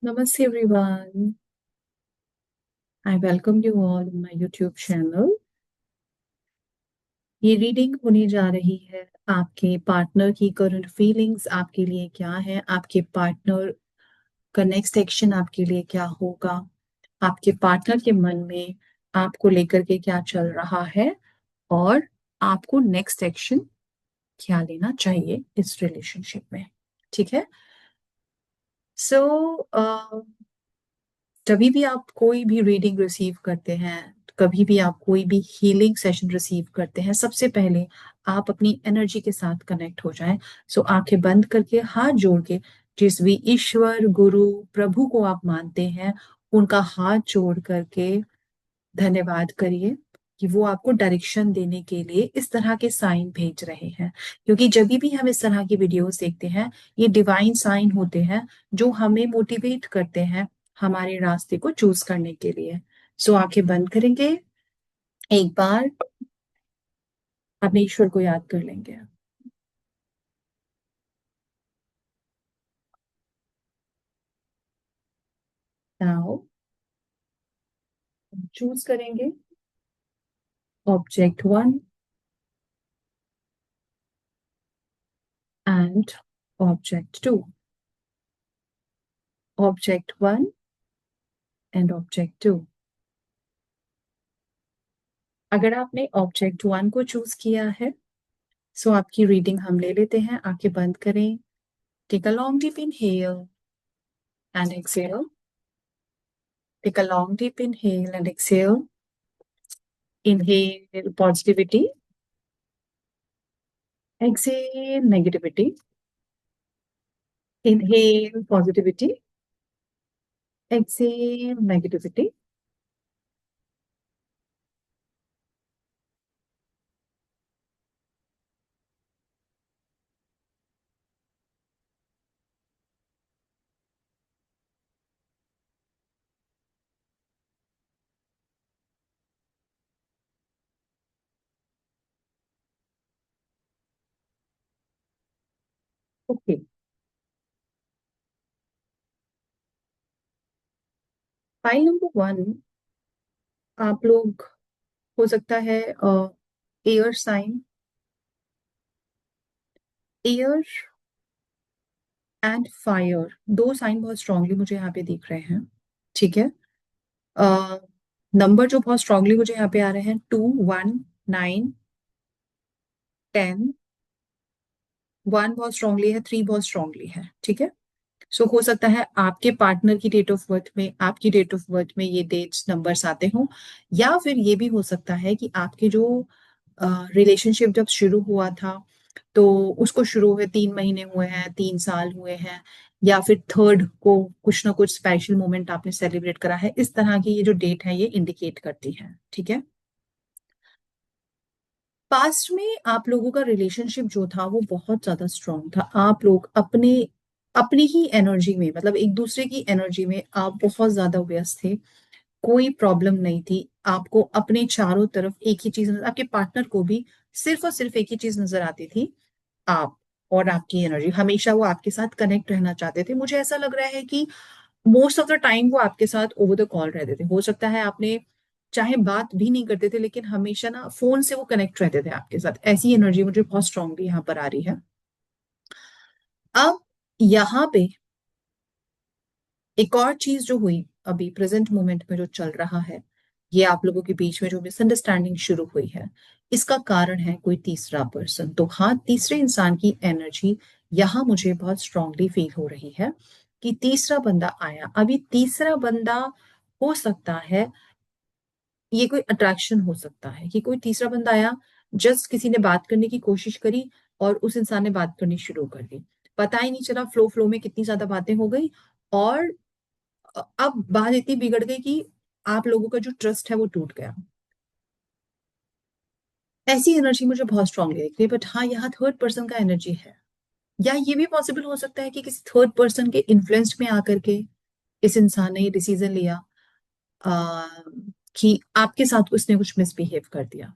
Namaste everyone. I welcome you all in my YouTube channel. ये reading होने जा रही है आपके पार्टनर की करंट फीलिंग्स आपके लिए क्या है, आपके पार्टनर का नेक्स्ट एक्शन आपके लिए क्या होगा, आपके पार्टनर के मन में आपको लेकर के क्या चल रहा है और आपको नेक्स्ट एक्शन क्या लेना चाहिए इस रिलेशनशिप में। ठीक है। सो जभी भी आप कोई भी रीडिंग रिसीव करते हैं, कभी भी आप कोई भी हीलिंग सेशन रिसीव करते हैं, सबसे पहले आप अपनी एनर्जी के साथ कनेक्ट हो जाएं। सो आंखें बंद करके हाथ जोड़ के जिस भी ईश्वर गुरु प्रभु को आप मानते हैं उनका हाथ जोड़ करके धन्यवाद करिए कि वो आपको डायरेक्शन देने के लिए इस तरह के साइन भेज रहे हैं। क्योंकि जब भी हम इस तरह की वीडियोस देखते हैं, ये डिवाइन साइन होते हैं जो हमें मोटिवेट करते हैं हमारे रास्ते को चूज करने के लिए। सो आंखें बंद करेंगे, एक बार अपने ईश्वर को याद कर लेंगे। नाउ चूज करेंगे object one and object two. Object one and object two. अगर आपने ऑब्जेक्ट वन को चूज किया है, सो आपकी रीडिंग हम ले लेते हैं। आंखें बंद करें। Take a long deep inhale and exhale. Take a long deep inhale and exhale. Inhale positivity. Exhale negativity. Inhale positivity. Exhale negativity. Okay. File number one, आप लोग हो सकता है air sign, air and fire, दो sign बहुत strongly मुझे यहाँ पे दिख रहे हैं। ठीक है। नंबर जो बहुत स्ट्रांगली मुझे यहाँ पे आ रहे हैं, 2, 1, 9, 10। वन बहुत स्ट्रांगली है, थ्री बहुत स्ट्रांगली है। ठीक है। सो हो सकता है आपके पार्टनर की डेट ऑफ बर्थ में, आपकी डेट ऑफ बर्थ में ये डेट्स नंबर्स आते हों, या फिर ये भी हो सकता है कि आपके जो रिलेशनशिप जब शुरू हुआ था तो उसको शुरू हुए 3 महीने हुए हैं, 3 साल हुए हैं, या फिर थर्ड को कुछ ना कुछ स्पेशल मोमेंट आपने सेलिब्रेट करा है। इस तरह की ये जो डेट है ये इंडिकेट करती है। ठीक है। पास्ट में आप लोगों का रिलेशनशिप जो था वो बहुत ज्यादा स्ट्रांग था। आप लोग अपने अपनी ही एनर्जी में, मतलब एक दूसरे की एनर्जी में आप बहुत ज्यादा व्यस्त थे। कोई प्रॉब्लम नहीं थी आपको। अपने चारों तरफ एक ही चीज, आपके पार्टनर को भी सिर्फ और सिर्फ एक ही चीज नजर आती थी, आप और आपकी एनर्जी। हमेशा वो आपके साथ कनेक्ट रहना चाहते थे। मुझे ऐसा लग रहा है कि मोस्ट ऑफ द टाइम वो आपके साथ ओवर द कॉल रहते थे। हो सकता है आपने चाहे बात भी नहीं करते थे, लेकिन हमेशा ना फोन से वो कनेक्ट रहते थे आपके साथ। ऐसी एनर्जी मुझे बहुत स्ट्रांगली यहाँ पर आ रही है। अब यहाँ पे एक और चीज जो हुई अभी प्रेजेंट मोमेंट में जो चल रहा है, ये आप लोगों के बीच में जो मिसअंडरस्टैंडिंग शुरू हुई है, इसका कारण है कोई तीसरा पर्सन। तो हाँ, तीसरे इंसान की एनर्जी यहाँ मुझे बहुत स्ट्रांगली फील हो रही है कि तीसरा बंदा आया। अभी तीसरा बंदा हो सकता है, ये कोई अट्रैक्शन हो सकता है कि कोई तीसरा बंदा आया, जस्ट किसी ने बात करने की कोशिश करी और उस इंसान ने बात करनी शुरू कर दी। पता ही नहीं चला फ्लो फ्लो में कितनी ज्यादा बातें हो गई, और अब बात इतनी बिगड़ गई कि आप लोगों का जो ट्रस्ट है वो टूट गया। ऐसी एनर्जी मुझे बहुत स्ट्रांगली दिखती है। बट हाँ, यहाँ थर्ड पर्सन का एनर्जी है। या ये भी पॉसिबल हो सकता है कि किसी थर्ड पर्सन के इन्फ्लुएंस में आकर के इस इंसान ने ये डिसीजन लिया आ, कि आपके साथ उसने कुछ मिसबिहेव कर दिया।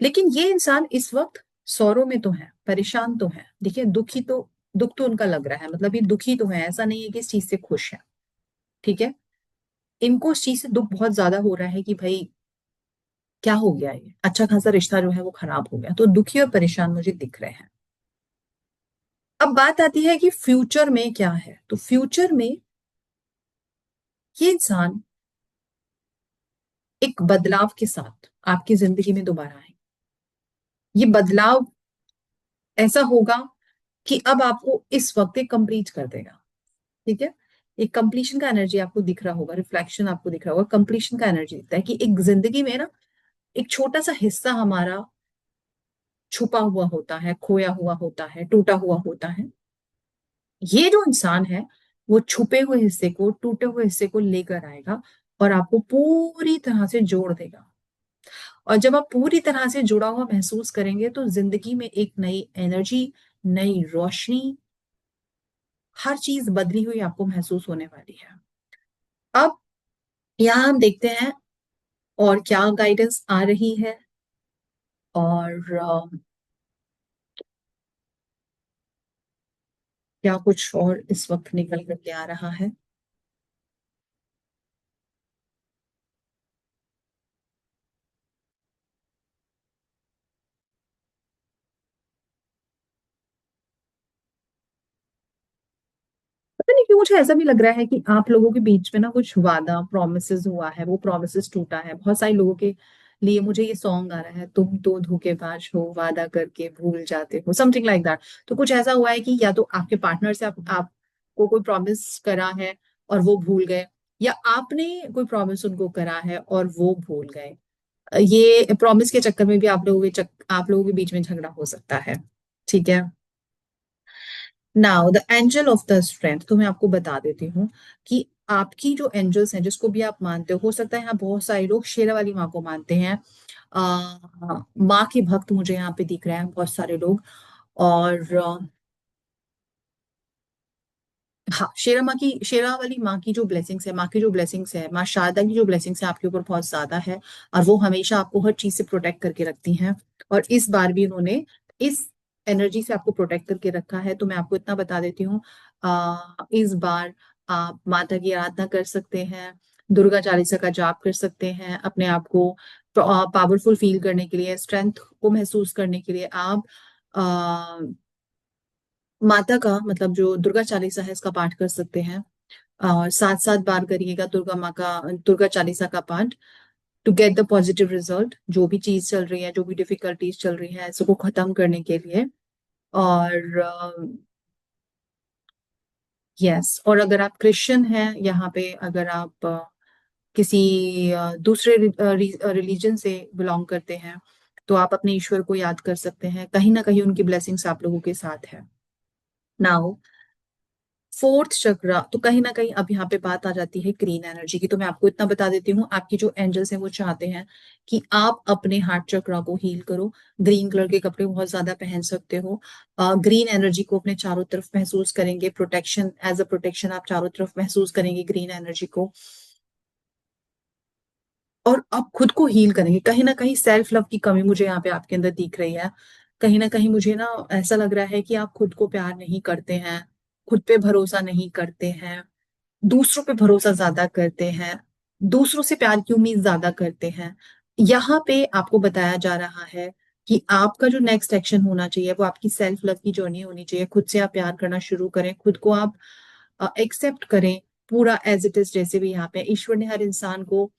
लेकिन ये इंसान इस वक्त सौरों में तो है, परेशान तो है। देखिए दुख तो उनका लग रहा है, मतलब ये दुखी तो है, ऐसा नहीं है कि इस चीज से खुश है। ठीक है, इनको उस चीज से दुख बहुत ज्यादा हो रहा है कि भाई क्या हो गया, ये अच्छा खासा रिश्ता जो है वो खराब हो गया, तो दुखी और परेशान मुझे दिख रहे हैं। अब बात आती है कि फ्यूचर में क्या है, तो फ्यूचर में ये इंसान एक बदलाव के साथ आपकी जिंदगी में दोबारा आए। ये बदलाव ऐसा होगा कि अब आपको इस वक्त एक कंप्लीट कर देगा। ठीक है, एक कंप्लीशन का एनर्जी आपको दिख रहा होगा, रिफ्लेक्शन आपको दिख रहा होगा, कंप्लीशन का एनर्जी दिखता है कि एक जिंदगी में ना एक छोटा सा हिस्सा हमारा छुपा हुआ होता है, खोया हुआ होता है, टूटा हुआ होता है। ये जो इंसान है वो छुपे हुए हिस्से को, टूटे हुए हिस्से को लेकर आएगा और आपको पूरी तरह से जोड़ देगा। और जब आप पूरी तरह से जुड़ा हुआ महसूस करेंगे तो जिंदगी में एक नई एनर्जी, नई रोशनी, हर चीज बदली हुई आपको महसूस होने वाली है। अब यहाँ हम देखते हैं और क्या गाइडेंस आ रही है, और क्या कुछ और इस वक्त निकल करके आ रहा है। पता नहीं क्यों मुझे ऐसा भी लग रहा है कि आप लोगों के बीच में ना कुछ वादा प्रोमिसेस हुआ है, वो प्रोमिसेस टूटा है। बहुत सारे लोगों के लिए मुझे ये सॉन्ग आ रहा है, तुम तो धोखेबाज हो, वादा करके भूल जाते हो, समथिंग लाइक दैट। तो कुछ ऐसा हुआ है कि या तो आपके पार्टनर से आपको कोई प्रॉमिस करा है और वो भूल गए, या आपने कोई प्रॉमिस उनको करा है और वो भूल गए। ये प्रॉमिस के चक्कर में भी आप लोगों के बीच में झगड़ा हो सकता है। ठीक है, now the angel of the strength, तो मैं आपको बता देती हूँ कि आपकी जो एंजल्स हैं, जिसको भी आप मानते हो सकता है यहाँ बहुत सारे लोग शेरा वाली माँ को मानते हैं। माँ के भक्त मुझे यहाँ पे दिख रहे हैं बहुत सारे लोग। और हाँ, शेरा वाली माँ की जो ब्लेसिंग्स है, माँ की जो ब्लेसिंग्स है, माँ शारदा की जो ब्लेसिंग्स है आपके ऊपर बहुत ज्यादा है। और वो हमेशा आपको हर चीज से प्रोटेक्ट करके रखती हैं। और इस बार भी उन्होंने इस एनर्जी से आपको प्रोटेक्ट करके रखा है। तो मैं आपको इतना बता देती हूँ, इस बार आप माता की आराधना कर सकते हैं, दुर्गा चालीसा का जाप कर सकते हैं, अपने आप को पावरफुल फील करने के लिए, स्ट्रेंथ को महसूस करने के लिए आप माता का मतलब जो दुर्गा चालीसा है इसका पाठ कर सकते हैं। और 7 7 बार करिएगा दुर्गा चालीसा का पाठ, to get the positive result. जो भी चीज चल रही है, जो भी डिफिकल्टीज चल रही है, इसको खत्म करने के लिए। और यस, और अगर आप क्रिश्चियन हैं यहाँ पे, अगर आप किसी दूसरे रिलीजन से बिलोंग करते हैं, तो आप अपने ईश्वर को याद कर सकते हैं। कहीं ना कहीं उनकी ब्लेसिंग्स आप लोगों के साथ है। नाउ फोर्थ चक्रा, तो कहीं ना कहीं अब यहाँ पे बात आ जाती है ग्रीन एनर्जी की। तो मैं आपको इतना बता देती हूँ, आपकी जो एंजल्स हैं वो चाहते हैं कि आप अपने हार्ट चक्रा को हील करो। ग्रीन कलर के कपड़े बहुत ज्यादा पहन सकते हो। ग्रीन एनर्जी को अपने चारों तरफ महसूस करेंगे, प्रोटेक्शन, एज अ प्रोटेक्शन आप चारों तरफ महसूस करेंगे ग्रीन एनर्जी को। और आप खुद को हील करेंगे। कहीं ना कहीं सेल्फ लव की कमी मुझे यहाँ पे आपके अंदर दिख रही है। कहीं ना कहीं मुझे ना ऐसा लग रहा है कि आप खुद को प्यार नहीं करते हैं, खुद पे भरोसा नहीं करते हैं, दूसरों पे भरोसा ज्यादा करते हैं, दूसरों से प्यार की उम्मीद ज्यादा करते हैं। यहाँ पे आपको बताया जा रहा है कि आपका जो नेक्स्ट एक्शन होना चाहिए वो आपकी सेल्फ लव की जर्नी होनी चाहिए। खुद से आप प्यार करना शुरू करें, खुद को आप एक्सेप्ट करें पूरा एज इट इज। जैसे भी यहाँ पे ईश्वर ने हर इंसान को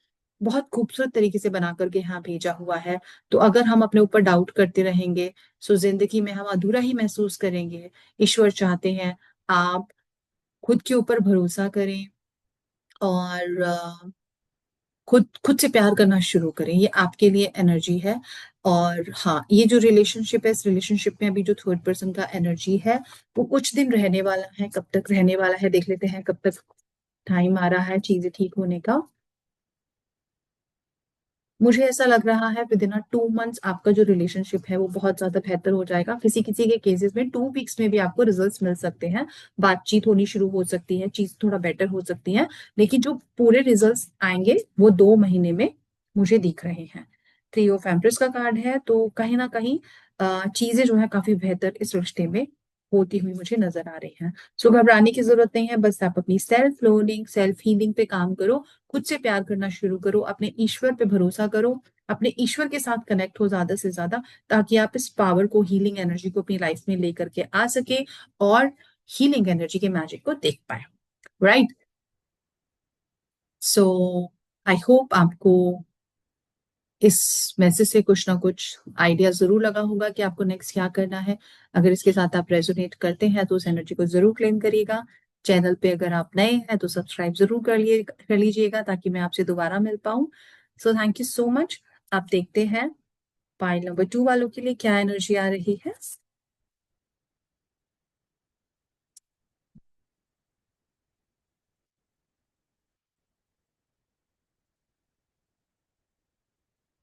बहुत खूबसूरत तरीके से बना करके यहाँ भेजा हुआ है। तो अगर हम अपने ऊपर डाउट करते रहेंगे तो जिंदगी में हम अधूरा ही महसूस करेंगे। ईश्वर चाहते हैं आप खुद के ऊपर भरोसा करें और खुद खुद से प्यार करना शुरू करें। ये आपके लिए एनर्जी है। और हाँ, ये जो रिलेशनशिप है, इस रिलेशनशिप में अभी जो थर्ड पर्सन का एनर्जी है वो कुछ दिन रहने वाला है। कब तक रहने वाला है देख लेते हैं, कब तक टाइम आ रहा है चीजें ठीक होने का। मुझे ऐसा लग रहा है विद इन 2 मंथ्स आपका जो रिलेशनशिप है वो बहुत ज्यादा बेहतर हो जाएगा। किसी किसी के केसेस में 2 वीक्स में भी आपको रिजल्ट्स मिल सकते हैं। बातचीत होनी शुरू हो सकती है, चीज थोड़ा बेटर हो सकती है। लेकिन जो पूरे रिजल्ट्स आएंगे वो 2 महीने में मुझे दिख रहे हैं। थ्री ऑफ एम्प्रेस का कार्ड है, तो कहीं ना कहीं चीजें जो है काफी बेहतर इस रिश्ते में होती हुई मुझे नजर आ रही हैं। सो घबराने की जरूरत नहीं है, बस आप अपनी सेल्फ लर्निंग, सेल्फ हीलिंग पे काम करो, खुद से प्यार करना शुरू करो, अपने ईश्वर पे भरोसा करो, अपने ईश्वर के साथ कनेक्ट हो ज्यादा से ज्यादा, ताकि आप इस पावर को, हीलिंग एनर्जी को अपनी लाइफ में लेकर के आ सके और हीलिंग एनर्जी के मैजिक को देख पाए। राइट। सो आई होप आपको इस मैसेज से कुछ ना कुछ आइडिया जरूर लगा होगा कि आपको नेक्स्ट क्या करना है। अगर इसके साथ आप रेजोनेट करते हैं तो उस एनर्जी को जरूर क्लेम करिएगा। चैनल पे अगर आप नए हैं तो सब्सक्राइब जरूर कर लीजिएगा, ताकि मैं आपसे दोबारा मिल पाऊं। So thank you so much. आप देखते हैं पाइल नंबर 2 वालों के लिए क्या एनर्जी आ रही है।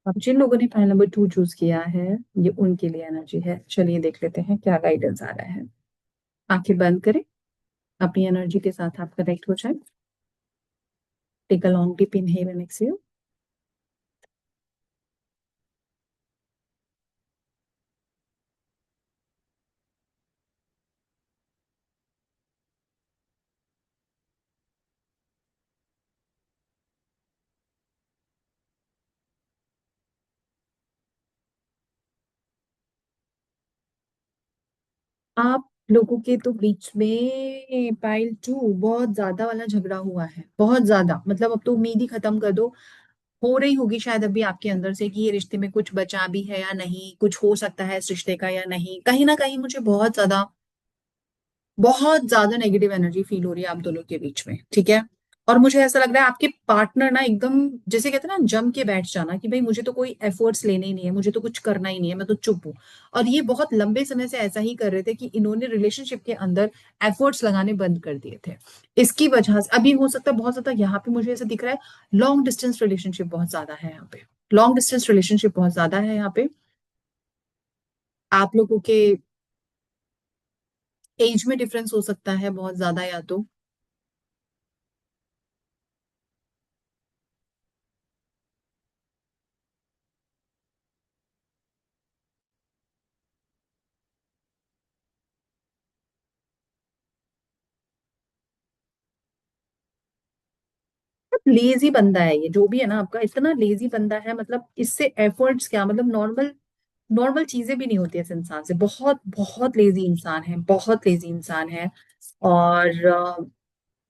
अब जिन लोगों ने पाइल नंबर 2 चूज किया है, ये उनके लिए एनर्जी है। चलिए देख लेते हैं क्या गाइडेंस आ रहा है। आंखें बंद करें, अपनी एनर्जी के साथ आप कनेक्ट हो जाए। Take a long deep inhale and exhale. आप लोगों के तो बीच में पाइल 2 बहुत ज्यादा वाला झगड़ा हुआ है, बहुत ज्यादा, मतलब अब तो उम्मीद ही खत्म कर दो। हो रही होगी शायद अभी आपके अंदर से कि ये रिश्ते में कुछ बचा भी है या नहीं, कुछ हो सकता है इस रिश्ते का या नहीं। कहीं ना कहीं मुझे बहुत ज्यादा नेगेटिव एनर्जी फील हो रही है आप दोनों के बीच में, ठीक है। और मुझे ऐसा लग रहा है आपके पार्टनर ना एकदम, जैसे कहते हैं ना, जम के बैठ जाना कि भाई मुझे तो कोई एफर्ट्स लेने ही नहीं है, मुझे तो कुछ करना ही नहीं है, मैं तो चुप हूँ। और ये बहुत लंबे समय से ऐसा ही कर रहे थे कि इन्होंने रिलेशनशिप के अंदर एफर्ट्स लगाने बंद कर दिए थे। इसकी वजह से अभी हो सकता है बहुत ज्यादा, यहाँ पे मुझे ऐसा दिख रहा है लॉन्ग डिस्टेंस रिलेशनशिप बहुत ज्यादा है यहाँ पे। लॉन्ग डिस्टेंस रिलेशनशिप बहुत ज्यादा है यहाँ पे। आप लोगों के एज में डिफरेंस हो सकता है बहुत ज्यादा, या तो लेजी बंदा है ये, जो भी है ना आपका, इतना लेजी बंदा है, मतलब इससे एफर्ट्स क्या, मतलब नॉर्मल नॉर्मल चीजें भी नहीं होती इस इंसान से। बहुत बहुत लेजी इंसान है, बहुत लेजी इंसान है। और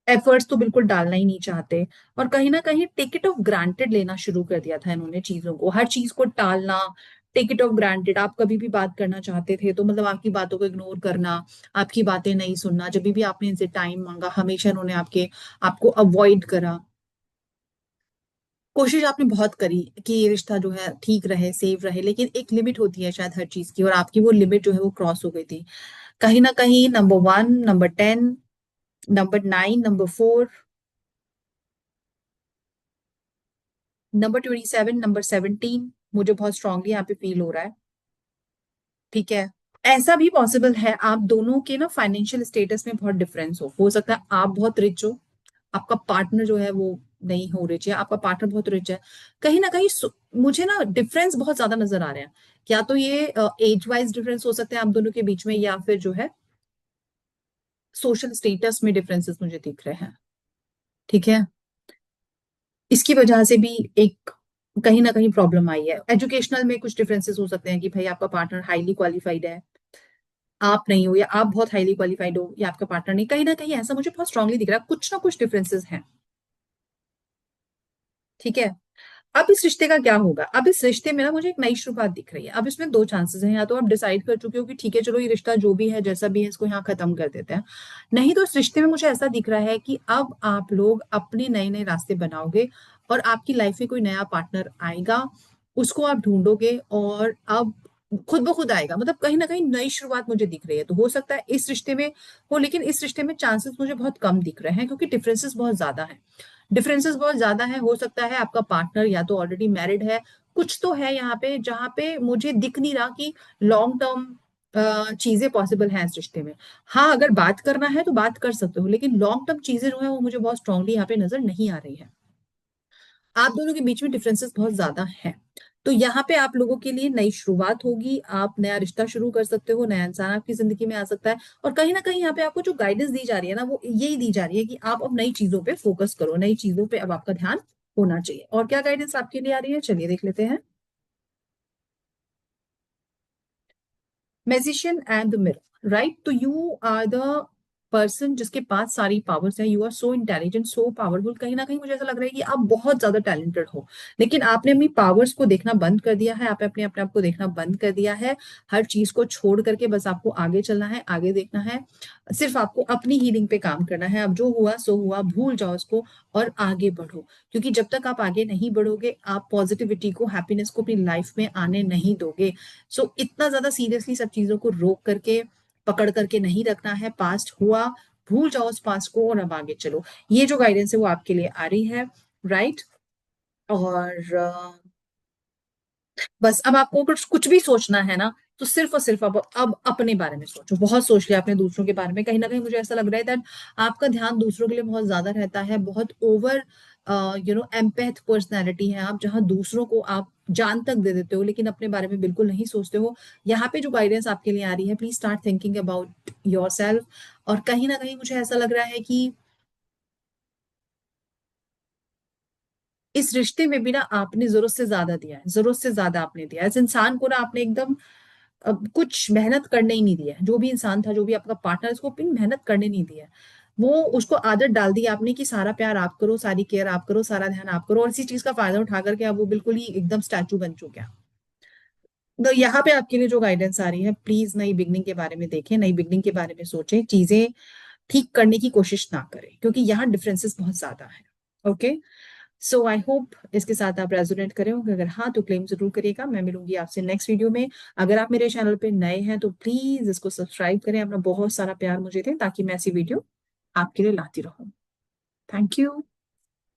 एफर्ट्स तो बिल्कुल डालना ही नहीं चाहते। और कहीं ना कहीं टेक इट ऑफ ग्रांटेड लेना शुरू कर दिया था इन्होंने, चीजों को, हर चीज को टालना। टेक इट ऑफ ग्रांटेड, आप कभी भी बात करना चाहते थे तो मतलब आपकी बातों को इग्नोर करना, आपकी बातें नहीं सुनना। जब भी आपने इनसे टाइम मांगा हमेशा इन्होंने आपको अवॉइड करा। कोशिश आपने बहुत करी कि ये रिश्ता जो है ठीक रहे, सेफ रहे, लेकिन एक लिमिट होती है शायद हर चीज की, और आपकी वो लिमिट जो है वो क्रॉस हो गई थी। कहीं ना कहीं number 1, number 10, number 9, number 4, number 27, number 17 मुझे बहुत स्ट्रांगली यहाँ पे फील हो रहा है। ठीक है। ऐसा भी पॉसिबल है आप दोनों के ना फाइनेंशियल स्टेटस में बहुत डिफरेंस हो सकता है आप बहुत रिच हो, आपका पार्टनर जो है वो नहीं हो रिच है, आपका पार्टनर बहुत रिच है। कहीं ना कहीं मुझे ना डिफरेंस बहुत ज्यादा नजर आ रहे हैं। क्या तो ये एज वाइज डिफरेंस हो सकते हैं आप दोनों के बीच में, या फिर जो है सोशल स्टेटस में डिफरेंसेस मुझे दिख रहे हैं। ठीक है। इसकी वजह से भी एक कहीं ना कहीं प्रॉब्लम आई है। एजुकेशनल में कुछ डिफरेंसेस हो सकते हैं कि भाई आपका पार्टनर हाईली क्वालिफाइड है, आप नहीं हो, या आप बहुत हाईली क्वालिफाइड हो, या आपका पार्टनर नहीं। कहीं ना कहीं ऐसा मुझे बहुत स्ट्रांगली दिख रहा है, कुछ ना कुछ डिफरेंसेस हैं। ठीक है। अब इस रिश्ते का क्या होगा? अब इस रिश्ते में ना मुझे एक नई शुरुआत दिख रही है। अब इसमें दो चांसेस हैं, या तो आप डिसाइड कर चुके हो कि ठीक है चलो ये रिश्ता जो भी है जैसा भी है इसको यहाँ खत्म कर देते हैं, नहीं तो इस रिश्ते में मुझे ऐसा दिख रहा है कि अब आप लोग अपने नए नए रास्ते बनाओगे, और आपकी लाइफ में कोई नया पार्टनर आएगा, उसको आप ढूंढोगे, और अब खुद ब खुद आएगा। मतलब कहीं ना कहीं नई शुरुआत मुझे दिख रही है। तो हो सकता है इस रिश्ते में हो, लेकिन इस रिश्ते में चांसेस मुझे बहुत कम दिख रहे हैं, क्योंकि डिफरेंसेस बहुत ज्यादा है। हो सकता है आपका पार्टनर या तो ऑलरेडी मैरिड है, कुछ तो है यहाँ पे जहाँ पे मुझे दिख नहीं रहा कि लॉन्ग टर्म चीजें पॉसिबल हैं इस रिश्ते में। हाँ, अगर बात करना है तो बात कर सकते हो, लेकिन लॉन्ग टर्म चीजें जो है वो मुझे बहुत स्ट्रांगली यहाँ पे नजर नहीं आ रही है। आप दोनों के बीच में डिफरेंसेस बहुत ज्यादा हैं। तो यहाँ पे आप लोगों के लिए नई शुरुआत होगी, आप नया रिश्ता शुरू कर सकते हो, नया इंसान आपकी जिंदगी में आ सकता है। और कहीं ना कहीं यहाँ पे आपको जो गाइडेंस दी जा रही है ना, वो यही दी जा रही है कि आप अब नई चीजों पे फोकस करो, नई चीजों पे अब आपका ध्यान होना चाहिए। और क्या गाइडेंस आपके लिए आ रही है, चलिए देख लेते हैं। Magician and the mirror, right? तो यू आर द पर्सन जिसके पास सारी पावर्स है, you are so intelligent, so powerful. कहीं ना कहीं मुझे ऐसा लग रहा है कि आप बहुत ज्यादा टैलेंटेड हो, लेकिन आपने अपनी पावर्स को देखना बंद कर दिया है, आपने अपने अपने आप को देखना बंद कर दिया है। हर चीज को छोड़ करके बस आपको आगे चलना है, आगे देखना है, सिर्फ आपको अपनी हीलिंग पे काम करना है। अब जो हुआ सो हुआ, भूल जाओ उसको और आगे बढ़ो। क्योंकि जब तक आप आगे नहीं बढ़ोगे, आप पॉजिटिविटी को, हैप्पीनेस को अपनी लाइफ में आने नहीं दोगे। इतना ज्यादा सीरियसली सब चीजों को रोक करके, पकड़ करके नहीं रखना है। पास्ट हुआ, भूल जाओ उस पास्ट को और अब आगे चलो। ये जो गाइडेंस है वो आपके लिए आ रही है, राइट? और बस अब आपको कुछ कुछ भी सोचना है ना, तो सिर्फ और सिर्फ अब अपने बारे में सोचो। बहुत सोच लिया आपने दूसरों के बारे में, कहीं ना कहीं मुझे ऐसा लग रहा है दैट आपका ध्यान दूसरों के लिए बहुत ज्यादा रहता है। बहुत ओवर एम्पैथ पर्सनैलिटी है आप, जहां दूसरों को आप जान तक दे देते हो लेकिन अपने बारे में बिल्कुल नहीं सोचते हो। यहाँ पे जो गाइडेंस आपके लिए आ रही है, please start thinking about your self. और कहीं ना कहीं मुझे ऐसा लग रहा है कि इस रिश्ते में भी ना आपने जरूरत से ज्यादा दिया है, जरूरत से ज्यादा आपने दिया है। इस इंसान को ना आपने एकदम अब कुछ मेहनत करने ही नहीं दिया है। जो भी इंसान था, जो भी आपका पार्टनर, उसको अपनी मेहनत करने नहीं दिया है। वो उसको आदत डाल दी आपने कि सारा प्यार आप करो, सारी केयर आप करो, सारा ध्यान आप करो, और इसी चीज का फायदा उठा करके अब वो बिल्कुल ही एकदम स्टैचू बन चुके हैं। तो यहाँ पे आपके लिए जो गाइडेंस आ रही है, प्लीज नई बिगनिंग के बारे में देखें, नई बिगनिंग के बारे में सोचें, चीजें ठीक करने की कोशिश ना करें, क्योंकि यहाँ डिफरेंसेस बहुत ज्यादा है। ओके, सो आई होप इसके साथ आप रेजोनेट करें होंगे। अगर हाँ तो क्लेम जरूर करिएगा। मैं मिलूंगी आपसे नेक्स्ट वीडियो में। अगर आप मेरे चैनल पे नए हैं तो प्लीज इसको सब्सक्राइब करें, अपना बहुत सारा प्यार मुझे दें ताकि मैं ऐसी वीडियो आपके लिए लाती रहूं। Thank you.